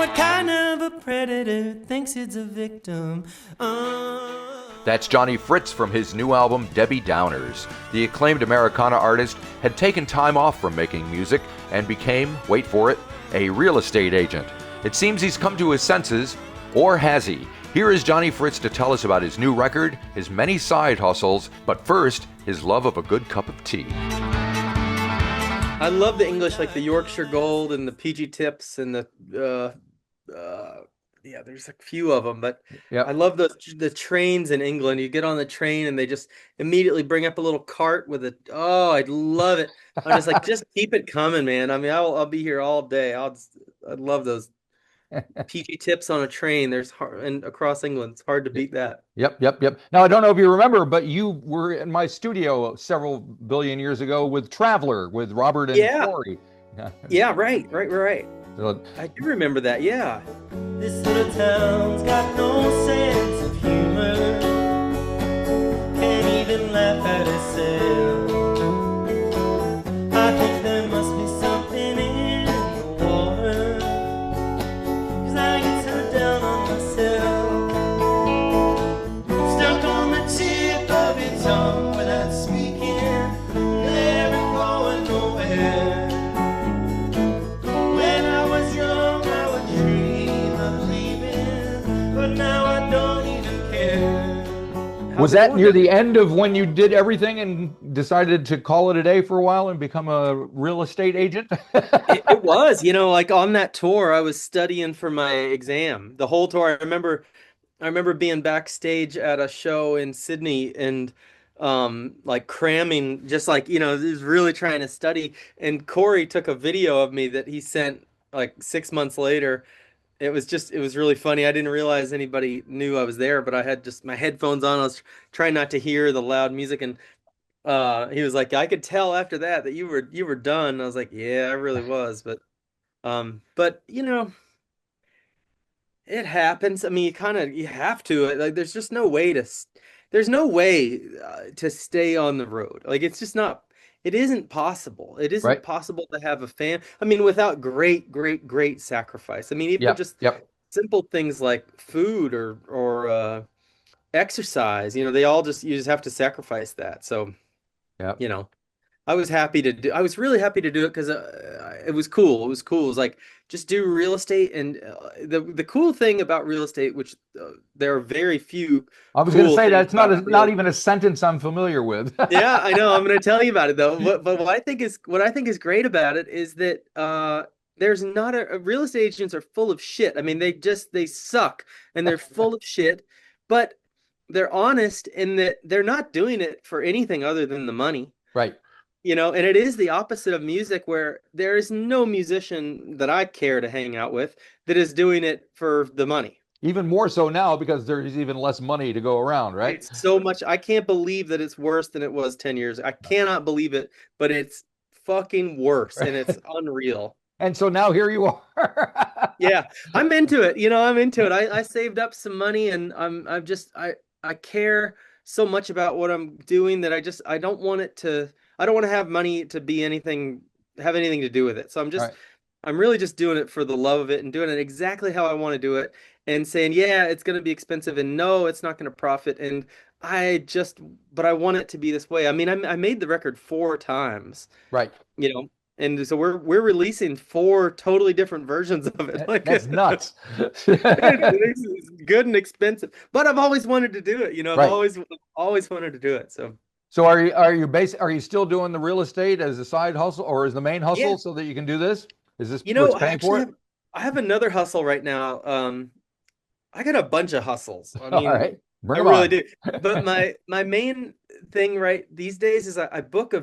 What kind of a predator thinks it's a victim? That's Jonny Fritz from his new album, Debbie Downers. The acclaimed Americana artist had taken time off from making music and became, wait for it, a real estate agent. It seems he's come to his senses, or has he? Here is Jonny Fritz to tell us about his new record, his many side hustles, but first, his love of a good cup of tea. I love the English, like the Yorkshire Gold and the PG Tips and the yeah, there's a few of them, but Yep. I love the trains in England. You get on the train and they just immediately bring up a little cart with it. Oh, I love it. I'm just like, just keep it coming, man. I mean, I'll be here all day. I love those PG Tips on a train. And across England, it's hard to beat that. Yep. Now, I don't know if you remember, but you were in my studio several billion years ago with Traveler, with Robert and Yeah. Corey. Yeah, right. So, I do remember that. Yeah. This little town's got no sense of humor. Can't even laugh at itself. I think there must be something in the water, 'cause I get so down on myself. Stuck on the tip of your tongue without speaking, never going nowhere. When I was young, I would dream of leaving, but now I don't even care. was that near the end of when you did everything and decided to call it a day for a while and become a real estate agent? It was, like on that tour, I was studying for my exam. The whole tour, I remember being backstage at a show in Sydney and like cramming, just like, was really trying to study. And Corey took a video of me that he sent like 6 months later. It was really funny. I didn't realize anybody knew I was there, but I had just my headphones on. I was trying not to hear the loud music, and he was like, I could tell after that you were done. I was like, yeah, I really was, but it happens. I mean, you have to. Like, there's no way to stay on the road. Like, it's just not. It isn't possible. It isn't Right. possible to have a fan. I mean, without great sacrifice. I mean, even just Yep. simple things like food or exercise. You just have to sacrifice that. So, Yep. you know. I was really happy to do it because it was cool. It was cool. It was like, just do real estate. And the cool thing about real estate, which there are very few I was going to cool say things that's not about not even a sentence I'm familiar with. Yeah, I know. I'm going to tell you about it though. But what I think is great about it is that there's not real estate agents are full of shit. I mean, they suck and they're full of shit, but they're honest in that they're not doing it for anything other than the money. Right. And it is the opposite of music, where there is no musician that I care to hang out with that is doing it for the money. Even more so now because there's even less money to go around, right? It's so much. I can't believe that it's worse than it was 10 years. I cannot believe it, but it's fucking worse and it's unreal. And so now here you are. Yeah, I'm into it. I'm into it. I saved up some money and I care so much about what I'm doing that I don't want I don't want to have money to have anything to do with it. So Right. I'm really just doing it for the love of it and doing it exactly how I want to do it, and saying, yeah, it's going to be expensive and no, it's not going to profit. And but I want it to be this way. I mean, I made the record 4 times, Right. and so we're releasing 4 totally different versions of it. Like, That's nuts. it's good and expensive, but I've always wanted to do it. I've Right. always wanted to do it. So are you still doing the real estate as a side hustle or as the main hustle Yeah. so that you can do this? Is this what's paying for it? I have another hustle right now. I got a bunch of hustles. I All mean, right. Bring I 'em really on. do. But my main thing right these days is I book a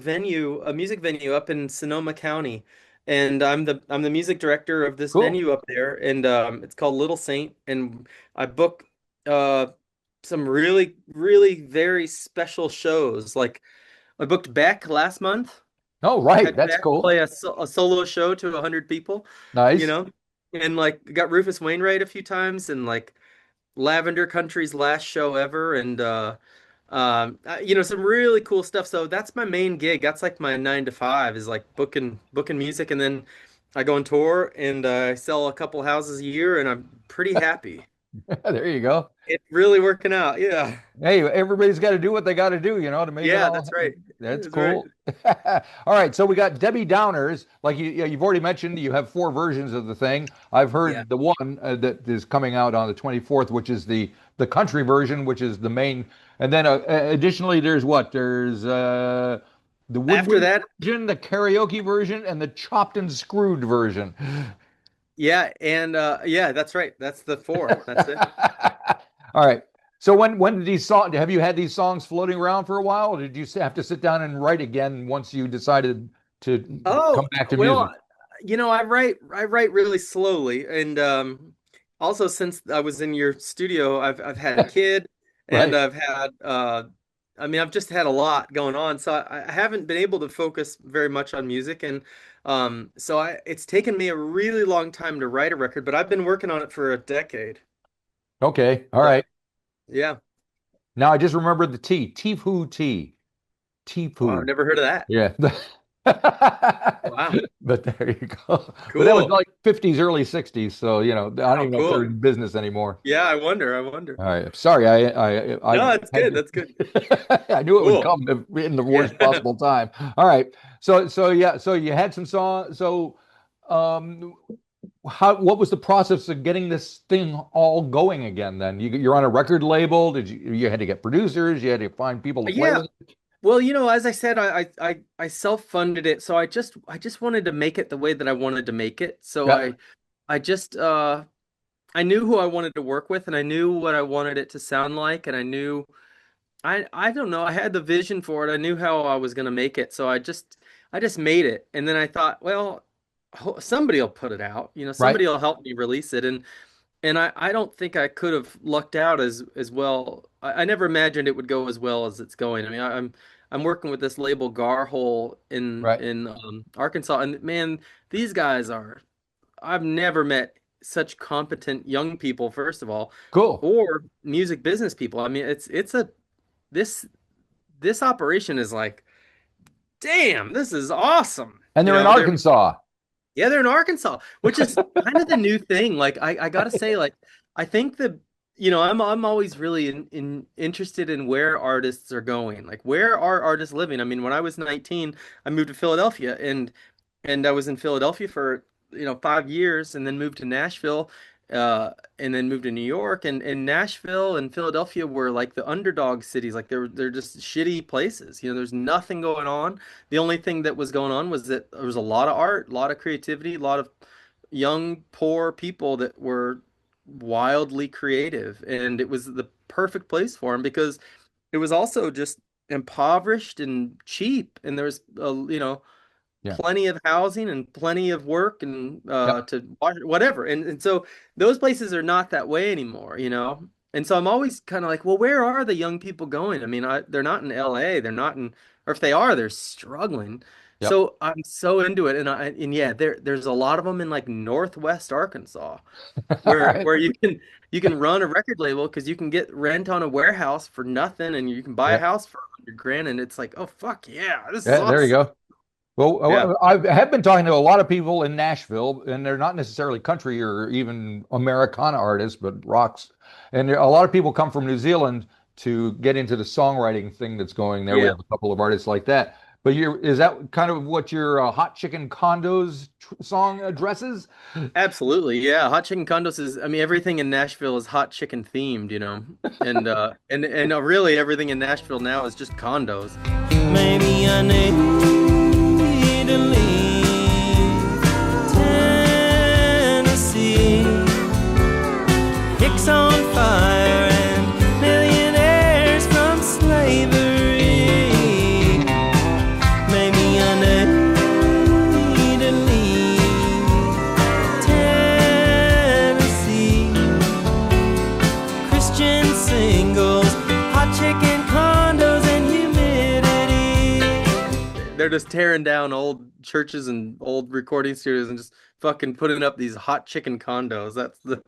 music venue up in Sonoma County, and I'm the music director of this Cool. venue up there, and it's called Little Saint, and I book uh some really really very special shows. Like, I booked Beck last month. Oh, right. Had That's Beck cool. play a solo show to 100 people, you Nice. know, and like got Rufus Wainwright a few times, and like Lavender Country's last show ever, and some really cool stuff. So that's my main gig. That's like my 9 to 5, is like booking music, and then I go on tour and I sell a couple houses a year, and I'm pretty happy. There you go. It's really working out. Yeah. Hey, everybody's got to do what they got to do, to make it Yeah, all. that's right. That's That's right. cool. All right, so we got Debbie Downers. Like you've already mentioned, you have four versions of the thing. I've Yeah. heard the one that is coming out on the 24th, which is the country version, which is the main. And then additionally, there's what? There's the After woodwind that, version, the karaoke version, and the chopped and screwed version. yeah, and yeah, that's right. That's the four. That's it. All right. So when did these songs have you had these songs floating around for a while, or did you have to sit down and write again once you decided to come Oh, back to music? well, I write really slowly, and also since I was in your studio, I've had a kid, and Right. I've had I mean, I've just had a lot going on, so I haven't been able to focus very much on music, and so it's taken me a really long time to write a record, but I've been working on it for a decade. Okay. All So right. yeah. Now I just remembered the T. Tifu T. Wow, I've Tifu. never heard of that. Yeah. Wow, But there you go. But that was cool. like 50s, early 60s. So, I don't Wow, even know if they're cool. in business anymore. Yeah, I wonder. I wonder. All right. Sorry, I No, it's had good. That's good. I knew it would Cool. come in the Yeah. worst possible time. All right. So yeah, so you had some song. So um what was the process of getting this thing all going again then? You're on a record label. Did you had to get producers, you had to find people to play Yeah. with? Well, as I said, I self-funded it, so I just wanted to make it the way that I wanted to make it. So Yeah, I just I knew who I wanted to work with, and I knew what I wanted it to sound like, and I knew I don't know, I had the vision for it. I knew how I was going to make it. So I just made it. And then I thought, well, somebody will put it out. right, Somebody will help me release it. And I don't think I could have lucked out as well. I never imagined it would go as well as it's going. I mean, I'm working with this label Garhole in right. in Arkansas, and man, these guys are. I've never met such competent young people, first of all, Cool. or music business people. I mean, it's a this this operation is like, damn, this is awesome. And they're in Arkansas. Yeah, they're in Arkansas, which is kind of the new thing. Like I gotta say, like I think I'm always really interested in where artists are going. Like where are artists living? I mean, when I was 19, I moved to Philadelphia and I was in Philadelphia for 5 years and then moved to Nashville and then moved to New York and Nashville and Philadelphia were like the underdog cities. Like they're just shitty places. There's nothing going on. The only thing that was going on was that there was a lot of art, a lot of creativity, a lot of young, poor people that were wildly creative. And it was the perfect place for them because it was also just impoverished and cheap. And there was, Yeah. plenty of housing and plenty of work and Yep. to watch whatever. And so those places are not that way anymore. And so I'm always kind of like, well, where are the young people going? I mean, they're not in LA, they're not in, or if they are, they're struggling. Yep. So I'm so into it, and yeah, there's a lot of them in like Northwest Arkansas, All where right. where you can run a record label because you can get rent on a warehouse for nothing, and you can buy a Yeah. house for 100 grand, and it's like, oh fuck yeah, this is Yeah, there you awesome. go. Well, Yeah, I have been talking to a lot of people in Nashville, and they're not necessarily country or even Americana artists, but rocks. And a lot of people come from New Zealand to get into the songwriting thing that's going there. We yeah. have a couple of artists like that. But is that kind of what your Hot Chicken Condos song addresses? Absolutely, yeah. Hot chicken condos is, I mean, everything in Nashville is hot chicken themed. And really everything in Nashville now is just condos. Maybe I need to leave Tennessee. Hicks on fire and millionaires from slavery. Maybe I need to leave Tennessee. Christian singles, hot chicken condos, and humidity. they're just tearing down old churches and old recording studios and just fucking putting up these hot chicken condos. That's the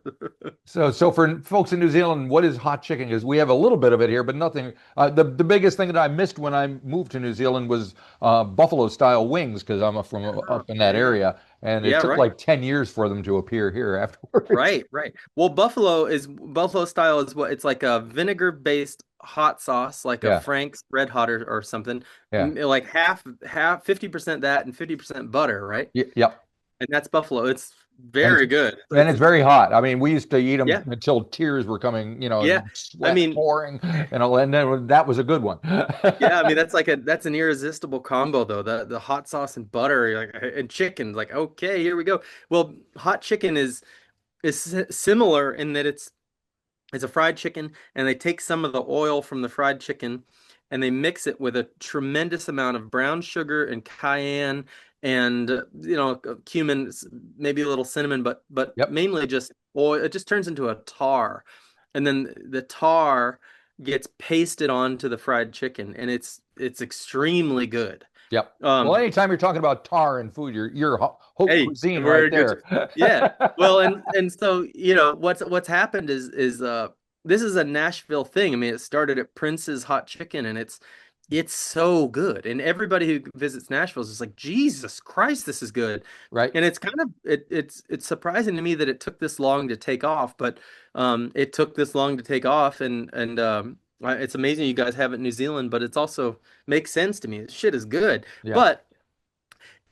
So for folks in New Zealand, what is hot chicken? Because we have a little bit of it here, but nothing. The biggest thing that I missed when I moved to New Zealand was buffalo style wings, because I'm from up in that yeah. area, and it Yeah, took right. like 10 years for them to appear here afterwards. Right, right. Well, buffalo style is what it's like a vinegar based hot sauce, like a Yeah, Frank's Red Hot or something. yeah, Like half 50% that and 50% butter, right? yep. And that's buffalo. It's And very good. it's very hot. I mean, we used to eat them Yeah, until tears were coming, yeah. I sweat mean, pouring, and then that was a good one. yeah, I mean that's an irresistible combo though. The hot sauce and butter, like and chicken, like okay, here we go. Well, hot chicken is similar in that it's a fried chicken, and they take some of the oil from the fried chicken and they mix it with a tremendous amount of brown sugar and cayenne and cumin, maybe a little cinnamon, but Yep, mainly just oil. It just turns into a tar, and then the tar gets pasted onto the fried chicken, and it's extremely good. yep. Well, Um, anytime you're talking about tar and food, you're haute Hey, cuisine right we're good. there. Yeah. Well, and so, what's happened is this is a Nashville thing. I mean, it started at Prince's Hot Chicken and it's so good. And everybody who visits Nashville is just like, Jesus Christ, this is good. Right? And it's kind of it's surprising to me that it took this long to take off, but it took this long to take off and it's amazing you guys have it in New Zealand, but it's also makes sense to me. Shit is good. Yeah. But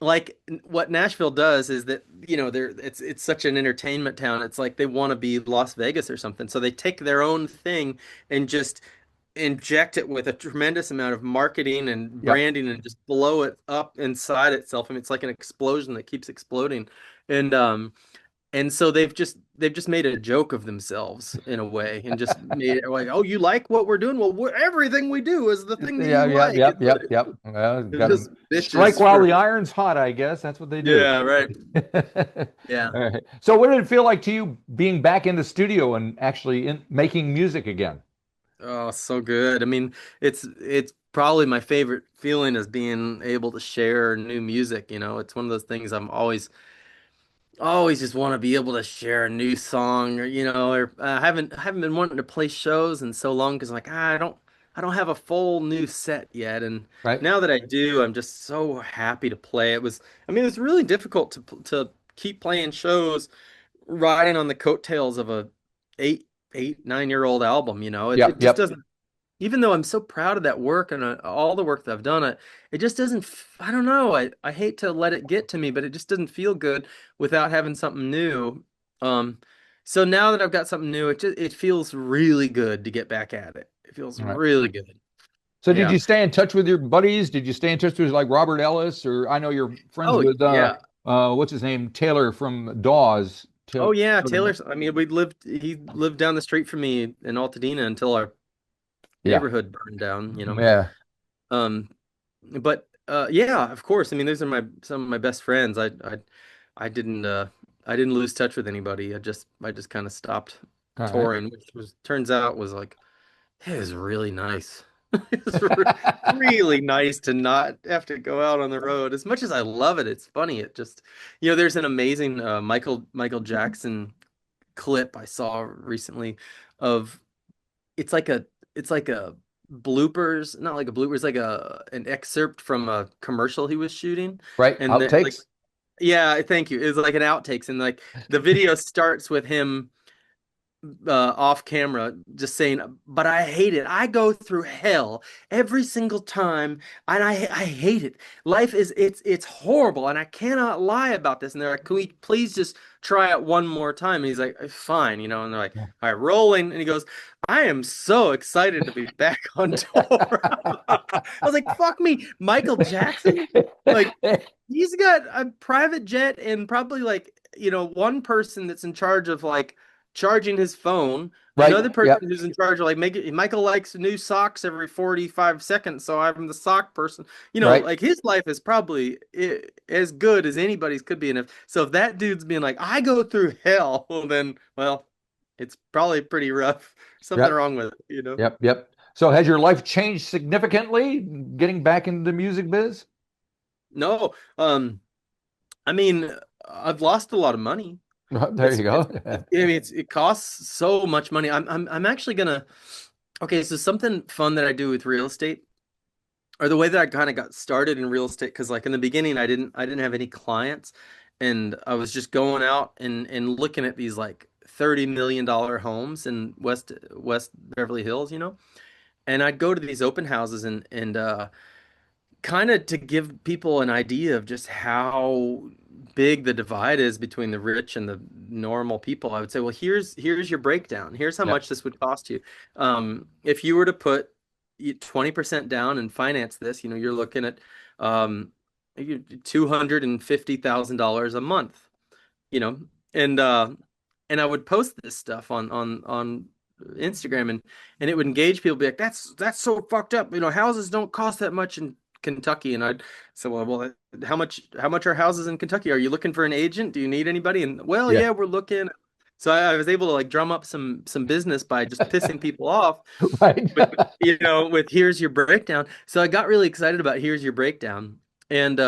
like what Nashville does is that it's such an entertainment town. It's like they want to be Las Vegas or something. So they take their own thing and just inject it with a tremendous amount of marketing and Yep. branding and just blow it up inside itself. I mean, it's like an explosion that keeps exploding. And so they've just made a joke of themselves in a way and just made it like, oh, you like what we're doing? Well, everything we do is the thing that Yeah, you yep, like. yep, yep, yep. Well, It's got to just strike bitches while for the iron's hot, I guess. That's what they do. yeah, right. Yeah. All right. So, what did it feel like to you being back in the studio and actually making music again? Oh, so good. I mean, it's probably my favorite feeling is being able to share new music, you know. It's one of those things I'm always just want to be able to share a new song or or I haven't been wanting to play shows in so long because I'm like, I don't have a full new set yet, and Right? now that I do, I'm just so happy to play. I mean, it's really difficult to keep playing shows riding on the coattails of a eight, 9-year-old album, it Yep, just yep. doesn't, even though I'm so proud of that work and all the work that I've done, it just doesn't, I don't know. I hate to let it get to me, but it just doesn't feel good without having something new. Um, so now that I've got something new, it feels really good to get back at it. It feels All right. really good. So, did Yeah. you stay in touch with your buddies? Did you stay in touch with like Robert Ellis, or I know you're friends Oh, with yeah. what's his name, Taylor from Dawes. Oh, yeah. I mean, he lived down the street from me in Altadena until our Yeah, neighborhood burned down. yeah. Um, but yeah, of course. I mean, those are my some of my best friends. I didn't I didn't lose touch with anybody. I just kind of stopped All right. touring, which turns out was like it was really nice. It was really nice to not have to go out on the road. As much as I love it, it's funny. It just there's an amazing Michael Jackson clip I saw recently of it's like a bloopers, not like a blooper, it's like a an excerpt from a commercial he was shooting. Right. And then like Outtakes. yeah, thank you. It's like an outtakes and like the video starts with him off camera just saying, but I hate it. I go through hell every single time and I hate it. Life is it's horrible and I cannot lie about this. And they're like, can we please just try it one more time? And he's like, fine, and they're like, Yeah. all right, rolling. And he goes, I am so excited to be back on tour. I was like, fuck me, Michael Jackson? Like he's got a private jet and probably like, one person that's in charge of like charging his phone, Right. another person Yep. who's in charge of like Michael likes new socks every 45 seconds, so I'm the sock person. Right. Like his life is probably as good as anybody's could be. And if that dude's being like, I go through hell, well, it's probably pretty rough. Something Yep. wrong with it. Yep. Yep. So, has your life changed significantly getting back into the music biz? No, I mean, I've lost a lot of money. There you go. I mean, it costs so much money. I'm actually gonna. Okay, so something fun that I do with real estate, or the way that I kind of got started in real estate, because like in the beginning, I didn't have any clients, and I was just going out and looking at these like $30 million homes in West Beverly Hills, and I'd go to these open houses and kind of to give people an idea of just how big the divide is between the rich and the normal people. I would say, well, here's your breakdown. Here's how Yep. much this would cost you. If you were to put 20% down and finance this, you're looking at um, $250,000 a month, you know, and uh, and I would post this stuff on Instagram, and it would engage people, be like, that's so fucked up. Houses don't cost that much in Kentucky. And I'd say, well, how much are houses in Kentucky? Are you looking for an agent? Do you need anybody? And well, Yeah. yeah, we're looking. So I was able to like drum up some business by just pissing people off Right. with with here's your breakdown. So I got really excited about here's your breakdown, and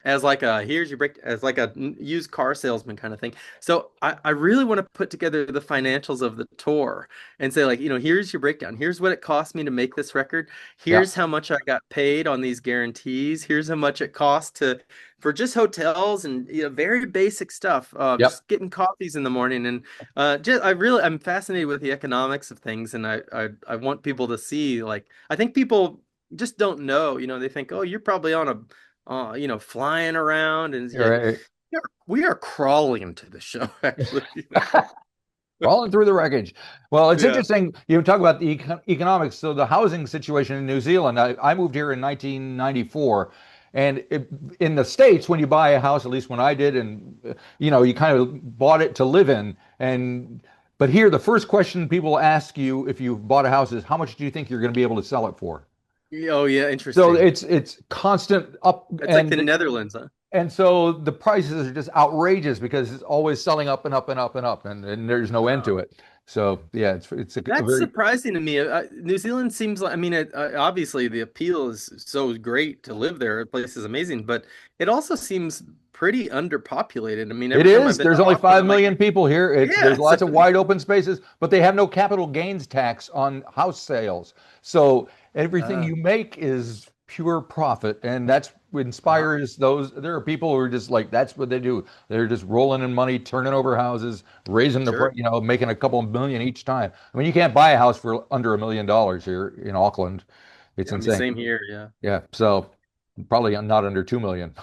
as like a here's your break as like a used car salesman kind of thing. So I really want to put together the financials of the tour and say, like, here's your breakdown. Here's what it cost me to make this record. Yeah. Here's how much I got paid on these guarantees. Here's how much it cost to for just hotels and very basic stuff. Yep. Just getting coffees in the morning, and I'm fascinated with the economics of things, and I want people to see, like, I think people just don't know. They think, oh, you're probably on a flying around, and You're yet right. we are crawling to the show actually. Crawling through the wreckage. Well, it's Yeah. interesting. You talk about the economics. So the housing situation in New Zealand. I moved here in 1994, and in the States, when you buy a house, at least when I did, and you kind of bought it to live in. And but here, the first question people ask you if you bought a house is, how much do you think you're going to be able to sell it for? Oh yeah, So interesting. it's constant up It's like the Netherlands, huh? and so the prices are just outrageous because it's always selling up and up and up and up, and there's no end to Wow. it. So yeah, it's a That's very surprising to me. New Zealand seems like, I mean, obviously the appeal is so great to live there. The place is amazing, but it also seems pretty underpopulated. I mean, it every time I've is. been to There's only Auckland, five I'm like, million people here. There's yeah, lots of wide open spaces, but they have no capital gains tax on house sales. So everything uh, you make is pure profit, and that's what wow, inspires those. There are people who are just like that's what they do. They're just rolling in money, turning over houses, raising the sure. making a couple of million each time. I mean, you can't buy a house for under $1 million here in Auckland. It's I mean, insane. same here. Yeah. Yeah, so probably not under 2 million.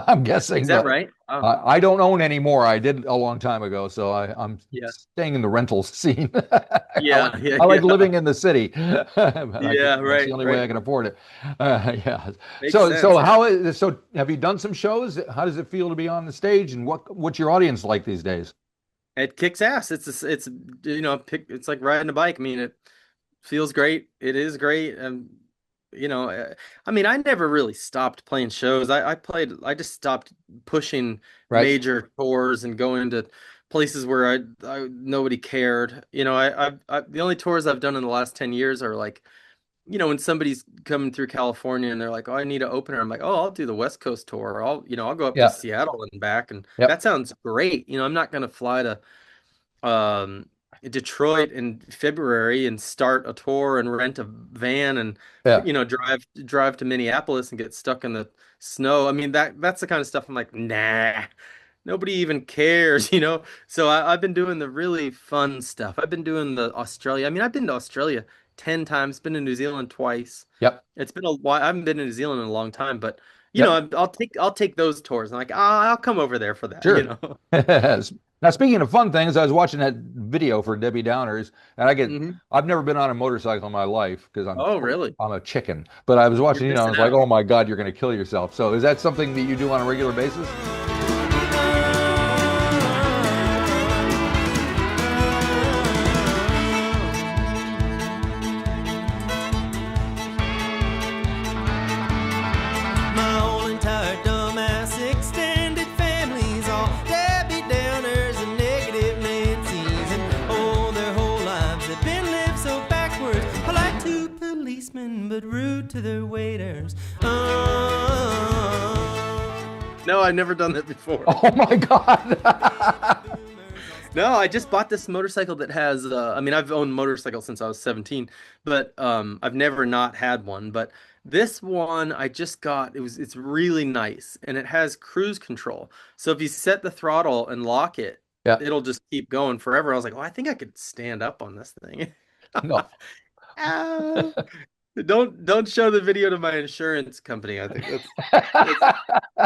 I'm Is guessing, that but right? Oh, I don't own anymore. I did a long time ago, so I'm yeah. staying in the rental scene. Yeah. Yeah. I like Yeah. living in the city, but Yeah. that's the Right. only way I Right. can afford it. Yeah. Makes So sense. Yeah. how is so? Have you done some shows? How does it feel to be on the stage, and what's your audience like these days? It kicks ass. It's like riding a bike. I mean, it feels great. It is great. I mean, I never really stopped playing shows. I just stopped pushing Right? major tours and going to places where I nobody cared. The only tours I've done in the last 10 years are like, when somebody's coming through California and they're like, "Oh, I need an opener." I'm like, "Oh, I'll do the West Coast tour. Or I'll go up to Yeah. Seattle and back." And Yep. that sounds great. I'm not going to fly to um, Detroit in February and start a tour and rent a van and Yeah. drive to Minneapolis and get stuck in the snow. I mean, that's the kind of stuff I'm like, nah, nobody even cares, you know? So I've been doing the really fun stuff. I've been doing the Australia. I mean, I've been to Australia 10 times, been to New Zealand twice. Yep. It's been a while. I haven't been to New Zealand in a long time, but Yep. I'll take those tours. I'm like, I'll come over there for that, you Sure. know? Now, speaking of fun things, I was watching that video for Debbie Downers, and hmm I've never been on a motorcycle in my life because Oh, really? I'm a chicken. But I was You're watching, I missing was like, out. oh my God, you're going to kill yourself. So is that something that you do on a regular basis? My whole entire dumbass extended family's all Debbie Downers and negative Nancy's, and oh, their whole lives have been lived so backwards. Polite to policemen, but rude to their waiters. No, I've never done that before. Oh my God. No, I just bought this motorcycle that has I mean I've owned motorcycles since I was 17, but I've never not had one, but this one I just got it's really nice and it has cruise control. So if you set the throttle and lock it, Yeah. it'll just keep going forever. I was like, "Oh, I think I could stand up on this thing." No. Ah, don't show the video to my insurance company. I think that's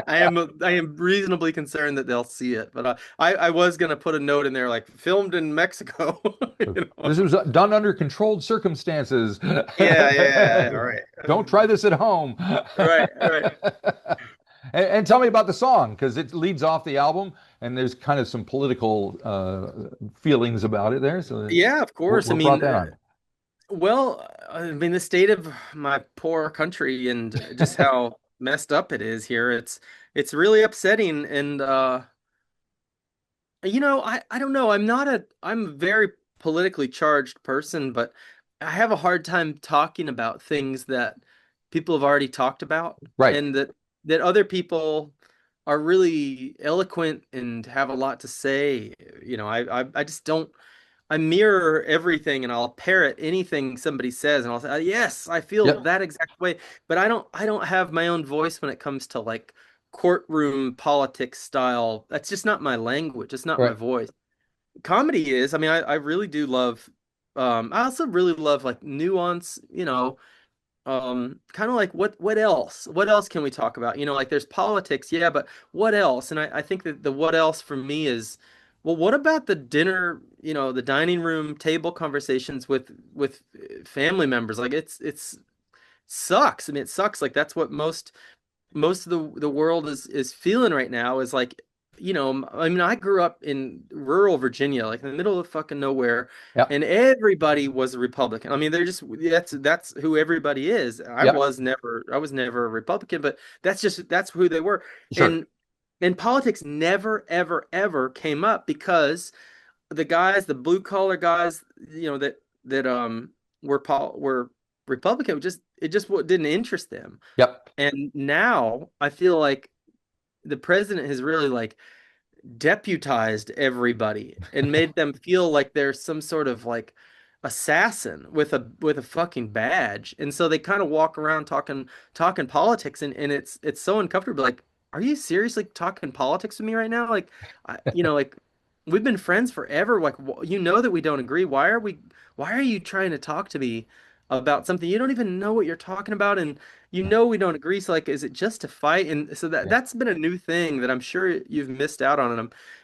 I am reasonably concerned that they'll see it, but I was gonna put a note in there like filmed in Mexico. You know? This was done under controlled circumstances. Yeah, all right. Don't try this at home. All right. And tell me about the song because it leads off the album, and there's kind of some political feelings about it there. So Yeah, of course. I what brought mean, that on? well, I mean, the state of my poor country and just how messed up it is here, it's really upsetting. And you know, I don't know. I'm a very politically charged person, but I have a hard time talking about things that people have already talked about Right. and that other people are really eloquent and have a lot to say. You know, I just don't I mirror everything and I'll parrot anything somebody says and I'll say, yes, I feel Yep. that exact way. But I don't have my own voice when it comes to like courtroom politics style. That's just not my language. It's not my Right. voice. Comedy is, I mean, I really do love I also really love like nuance, you know, kind of like what else? What else can we talk about? You know, like there's politics, yeah, but what else? And I think that the what else for me is, well, what about the dinner, you know, the dining room table conversations with family members? Like it's sucks. I mean, it sucks. Like that's what most of the world is feeling right now is like, you know, I mean, I grew up in rural Virginia, like in the middle of fucking nowhere, Yep. and everybody was a Republican. I mean, they're just that's who everybody is. Yep. I was never a Republican, but that's who they were. Sure. And politics never ever came up because the guys, the blue collar guys, you know, that were Republican, it just didn't interest them. Yep. And now I feel like the president has really like deputized everybody and made them feel like they're some sort of like assassin with a fucking badge. And so they kind of walk around talking politics and it's so uncomfortable. Like, are you seriously talking politics with me right now? Like, you know, like we've been friends forever. Like, you know that we don't agree. Why are you trying to talk to me about something you don't even know what you're talking about? And you know we don't agree. So like, is it just a fight? And so Yeah. that's been a new thing that I'm sure you've missed out on.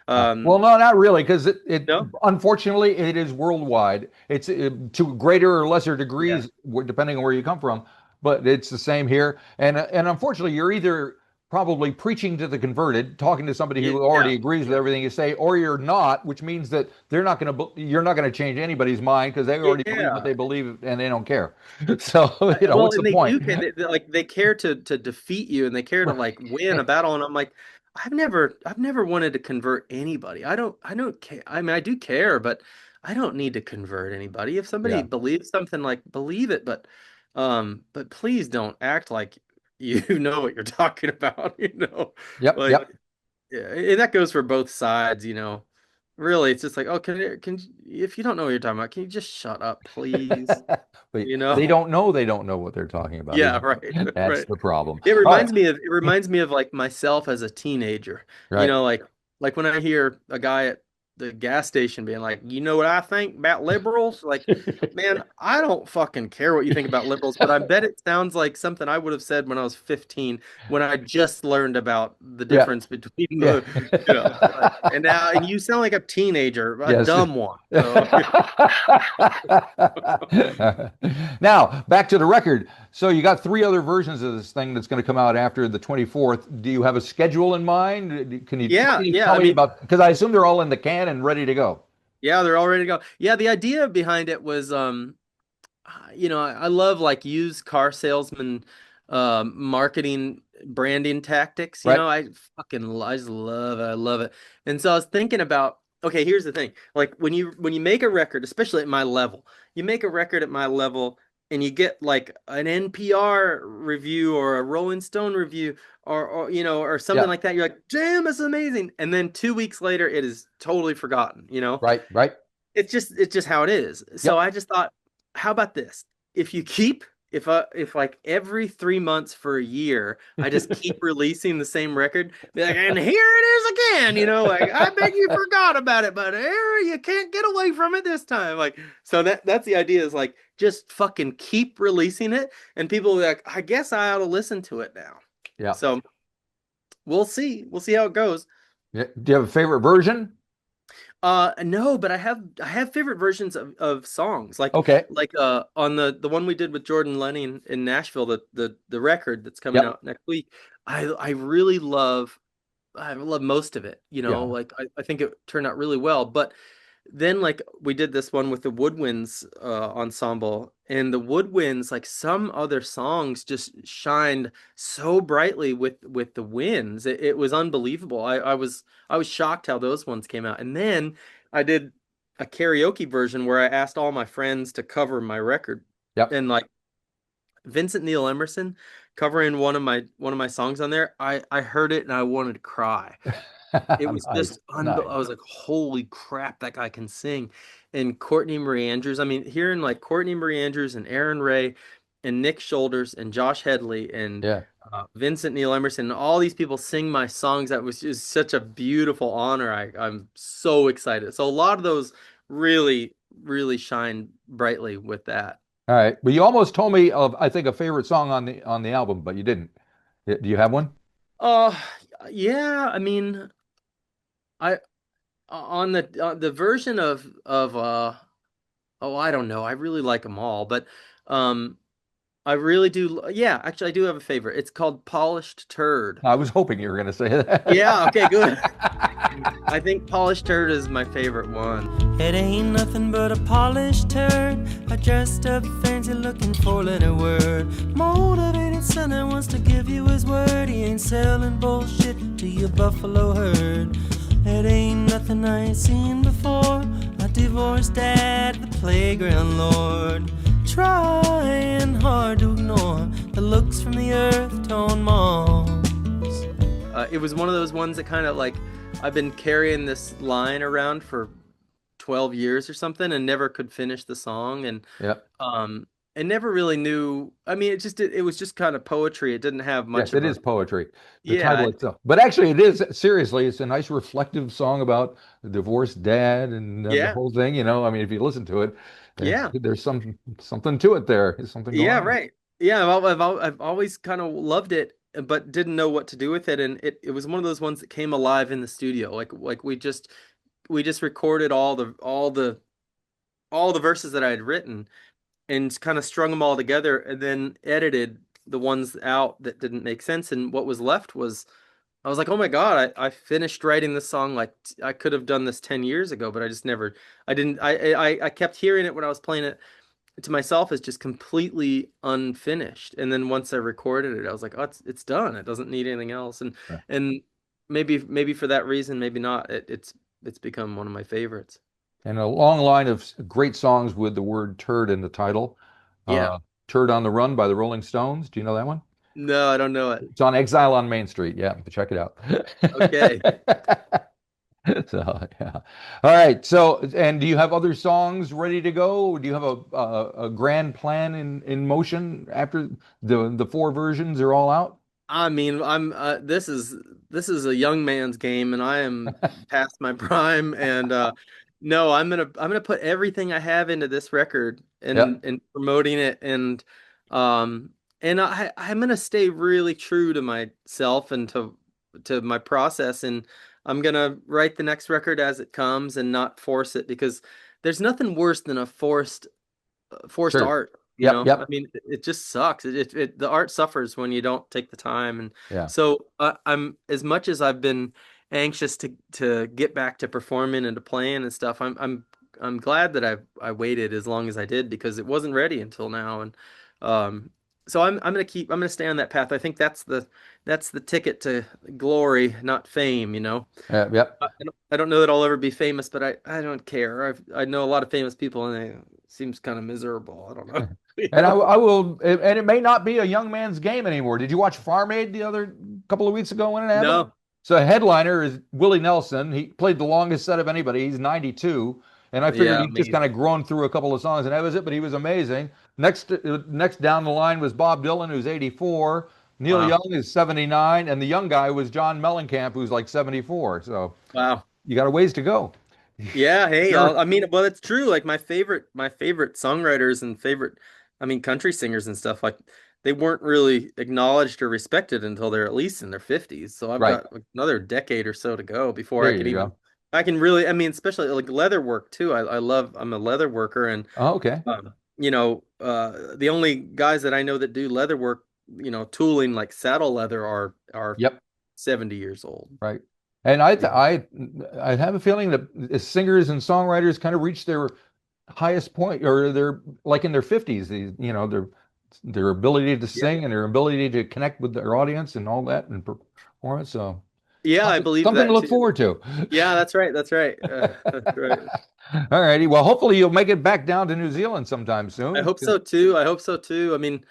And Well, no, not really, because it no, unfortunately it is worldwide. It's to greater or lesser yeah, degrees, depending on where you come from, but it's the same here. And unfortunately, you're either probably preaching to the converted, talking to somebody yeah, who yeah, already agrees with yeah, everything you say, or you're not, which means that you're not going to change anybody's mind because they already believe what yeah. they believe and they don't care. So, Well, what's the and they point? do care. Like they care to defeat you, and they care to like win a battle. And I'm like, I've never wanted to convert anybody. I don't care. I mean, I do care, but I don't need to convert anybody. If somebody Yeah. believes something, like believe it, but please don't act like you know what you're talking about. You know, Yep. like Yep. yeah, and that goes for both sides. You know, really, it's just like, oh, if you don't know what you're talking about, can you just shut up, please? But You they know. don't know what they're talking about. Yeah, right, That's right. the problem. It All right. reminds me of like myself as a teenager. You Right. know, like when I hear a guy at the gas station being like, "You know what I think about liberals?" Like, man, I don't fucking care what you think about liberals, but I bet it sounds like something I would have said when I was 15 when I just learned about the Yeah. difference between Yeah. you know, and you sound like a teenager, a Yes. dumb one. So, Now, back to the record. So you got three other versions of this thing that's going to come out after the 24th. Do you have a schedule in mind? Can you yeah, yeah. tell I me mean, about, because I assume they're all in the can and ready to go. yeah, they're all ready to go. Yeah, the idea behind it was, you know, I love like used car salesman, marketing, branding tactics. You Right? know, I just love it. I love it. And so I was thinking about, okay, here's the thing. Like when you make a record, especially at my level, you make a record at my level. and you get like an NPR review or a Rolling Stone review or or something Yeah. like that. You're like, damn, this is amazing. And then 2 weeks later, it is totally forgotten. Right. Right. It's just how it is. So Yep. I just thought, how about this? If you keep if like every 3 months for a year, I just keep releasing the same record, be like, and here it is again, like I bet you forgot about it, but here you can't get away from it this time. Like, so that's the idea is like just fucking keep releasing it, and people will be like, I guess I ought to listen to it now. Yeah. So we'll see. We'll see how it goes. Yeah. Do you have a favorite version? No, but I have favorite versions of songs Okay. on the one we did with Jordan Lenny in Nashville, the record that's coming Yep. out next week. I really love most of it, Yeah. like I think it turned out really well. But then like we did this one with the Woodwinds ensemble, and the Woodwinds, like some other songs just shined so brightly with the winds. It was unbelievable. I was shocked how those ones came out. And then I did a karaoke version where I asked all my friends to cover my record, Yep. and like Vincent Neil Emerson covering one of my songs on there. I heard it and I wanted to cry. It was Nice. just Nice. I was like, holy crap, that guy can sing. And Courtney Marie Andrews, I mean, hearing like Courtney Marie Andrews and Aaron Ray and Nick Shoulders and Josh Headley and Yeah. Vincent Neil Emerson, and all these people sing my songs. That was just such a beautiful honor. I'm so excited. So a lot of those really, really shine brightly with that. All right. But you almost told me of, I think, a favorite song on the album, but you didn't. Do you have one? Uh, yeah, I mean, I on the version of oh, I don't know. I really like them all, but um I really do. Yeah, actually I do have a favorite. It's called Polished Turd. I was hoping you were going to say Yeah, okay, good. that. I think Polished Turd is my favorite one. It ain't nothing but a polished turd, a dressed up fancy looking four-letter word. Motivated son that wants to give you his word. He ain't selling bullshit to your buffalo herd. It ain't nothing I ain't seen before. A divorced dad, the playground lord. Trying hard to ignore the looks from the earth tone moms. It was one of those ones that kind of like I've been carrying this line around for 12 years or something and never could finish the song, Yep. and never really knew. I mean, it was just kind of poetry. It didn't have much Yes, of it a is poetry, the yeah. title itself. But actually, it is seriously, it's a nice reflective song about the divorced dad and the Yeah. whole thing. I mean, if you listen to it, Yeah. there's something to it there. There's something going Yeah, on. right. Yeah, I've always kind of loved it, but didn't know what to do with it, and it was one of those ones that came alive in the studio. Like we just recorded all the verses that I had written and kind of strung them all together, and then edited the ones out that didn't make sense. And what was left was, I was like, oh my God, I finished writing this song like I could have done this 10 years ago, but I just never, I didn't, I kept hearing it when I was playing it to myself as just completely unfinished. And then once I recorded it, I was like, oh, it's done. It doesn't need anything else. And Yeah. and maybe for that reason, maybe not. It's become one of my favorites. And a long line of great songs with the word turd in the title. Yeah. Uh, Turd on the Run by the Rolling Stones. Do you know that one? No, I don't know it. It's on Exile on Main Street. Yeah, check it out. Okay. So, yeah. All right. So, and do you have other songs ready to go? Do you have a grand plan in motion after the four versions are all out? I mean, this is a young man's game, and I am past my prime. And no, I'm gonna put everything I have into this record and Yep. promoting it, and I'm gonna stay really true to myself and to my process, and I'm gonna write the next record as it comes and not force it, because there's nothing worse than a forced Sure. art. Yep. I Yep. mean, it just sucks. The art suffers when you don't take the time. And Yeah. so I'm, as much as I've been anxious to get back to performing and to playing and stuff, I'm glad that I waited as long as I did, because it wasn't ready until now. And um so I'm gonna stay on that path. I think that's the ticket to glory, not fame. Yep. I don't know that I'll ever be famous, but I don't care. I know a lot of famous people, and it seems kind of miserable. I don't know. And I will, and it may not be a young man's game anymore. Did you watch Farm Aid the other couple of weeks ago when it happened? No. So a headliner is Willie Nelson. He played the longest set of anybody. He's 92. And I figured Yeah, he'd just kind amazing. of grown through a couple of songs and that was it, but he was amazing. Next down the line was Bob Dylan, who's 84. Neil Wow. Young is 79. And the young guy was John Mellencamp, who's like 74. So Wow. you got a ways to go. Yeah, hey, Sure. I mean, well, it's true. Like my favorite songwriters and favorite, I mean, country singers and stuff, like they weren't really acknowledged or respected until they're at least in their 50s. So I've Right. got like, another decade or so to go before There I could you even, go. I can really, I mean, especially like leather work too. I love, I'm a leather worker and, Oh, okay. the only guys that I know that do leather work, tooling like saddle leather are Yep. 70 years old. Right. And I have a feeling that singers and songwriters kind of reach their highest point, or they're like in their 50s. Their ability to Yeah. sing and their ability to connect with their audience and all that and perform it. So Yeah, I believe something to that look too. forward to. Yeah, that's right. That's right. That's right. All righty. Well, hopefully you'll make it back down to New Zealand sometime I soon. hope so too. I hope so too. I mean,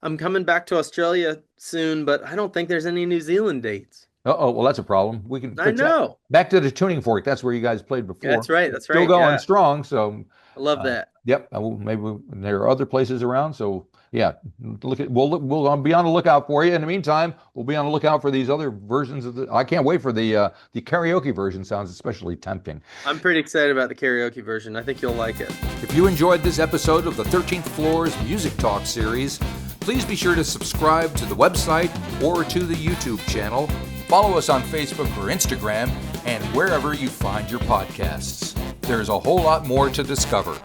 I'm coming back to Australia soon, but I don't think there's any New Zealand dates. Uh-oh, well, that's a problem. We can I fix that. know. Back to the tuning fork. That's where you guys played before. That's right. It's That's still right. going Yeah. strong. So, I love that. yep. There are other places around. So, yeah, we'll be on the lookout for you. In the meantime, we'll be on the lookout for these other versions of the. I can't wait for the karaoke version. Sounds especially tempting. I'm pretty excited about the karaoke version. I think you'll like it. If you enjoyed this episode of the 13th Floor's Music Talk series, please be sure to subscribe to the website or to the YouTube channel. Follow us on Facebook or Instagram and wherever you find your podcasts. There's a whole lot more to discover.